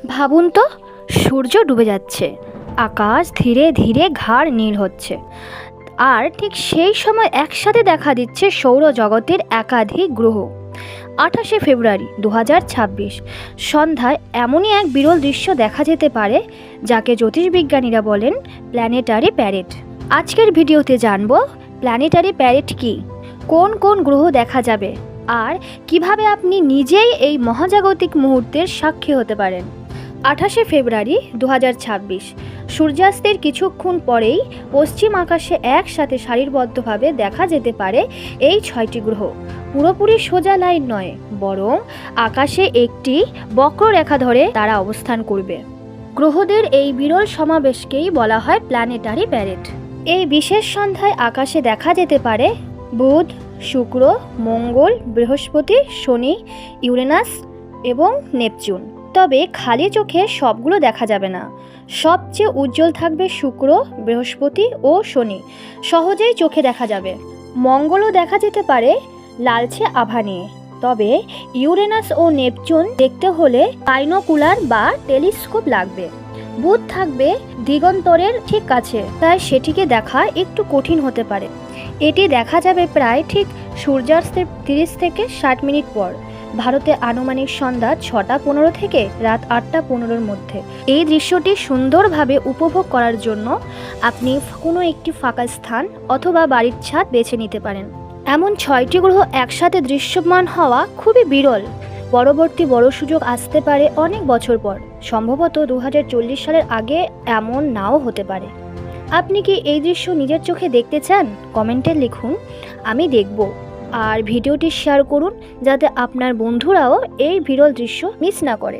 ভাবুন তো, সূর্য ডুবে যাচ্ছে, আকাশ ধীরে ধীরে গাঢ় নীল হচ্ছে, আর ঠিক সেই সময় একসাথে দেখা দিচ্ছে সৌরজগতের একাধিক গ্রহ। 28শে ফেব্রুয়ারি 2026 সন্ধ্যায় এমনই এক বিরল দৃশ্য দেখা যেতে পারে, যাকে জ্যোতিষবিজ্ঞানীরা বলেন প্ল্যানেটারি প্যারেড। আজকের ভিডিওতে জানব প্ল্যানেটারি প্যারেড কী, কোন কোন গ্রহ দেখা যাবে, আর কিভাবে আপনি নিজেই এই মহাজাগতিক মুহূর্তের সাক্ষী হতে পারেন। 28শে ফেব্রুয়ারি 2026 সূর্যাস্তের কিছুক্ষণ পরেই পশ্চিম আকাশে একসাথে সারিবদ্ধভাবে দেখা যেতে পারে এই 6টি গ্রহ। পুরোপুরি সোজা লাইন নয়, বরং আকাশে একটি বক্ররেখা ধরে তারা অবস্থান করবে। গ্রহদের এই বিরল সমাবেশকেই বলা হয় প্ল্যানেটারি প্যারেড। এই বিশেষ সন্ধ্যায় আকাশে দেখা যেতে পারে বুধ, শুক্র, মঙ্গল, বৃহস্পতি, শনি, ইউরেনাস এবং নেপচুন। তবে খালি চোখে সবগুলো দেখা যাবে না। সবচেয়ে উজ্জ্বল থাকবে শুক্র, বৃহস্পতি ও শনি, সহজেই চোখে দেখা যাবে। মঙ্গলও দেখা যেতে পারে লালচে আভা নিয়ে, তবে ইউরেনাস ও নেপচুন দেখতে হলে বাইনোকুলার বা টেলিস্কোপ লাগবে। বুধ থাকবে দিগন্তরের ঠিক কাছে, তাই সেটিকে দেখা একটু কঠিন হতে পারে। এটি দেখা যাবে প্রায় ঠিক সূর্যাস্তের 30 থেকে 60 মিনিট পর, ভারতে আনুমানিক সন্ধ্যা 6টা 15 থেকে রাত 8টা 15-র মধ্যে। এই দৃশ্যটি সুন্দরভাবে উপভোগ করার জন্য আপনি কোনো একটি ফাঁকা স্থান অথবা বাড়ির ছাদ বেছে নিতে পারেন। এমন 6টি গ্রহ একসাথে দৃশ্যমান হওয়া খুবই বিরল। পরবর্তী বড় সুযোগ আসতে পারে অনেক বছর পর, সম্ভবত 2040 সালের আগে এমন নাও হতে পারে। আপনি কি এই দৃশ্য নিজের চোখে দেখতে চান? কমেন্টে লিখুন, আমি দেখব। আর ভিডিওটি শেয়ার করুন, যাতে আপনার বন্ধুরাও এই বিরল দৃশ্য মিস না করে।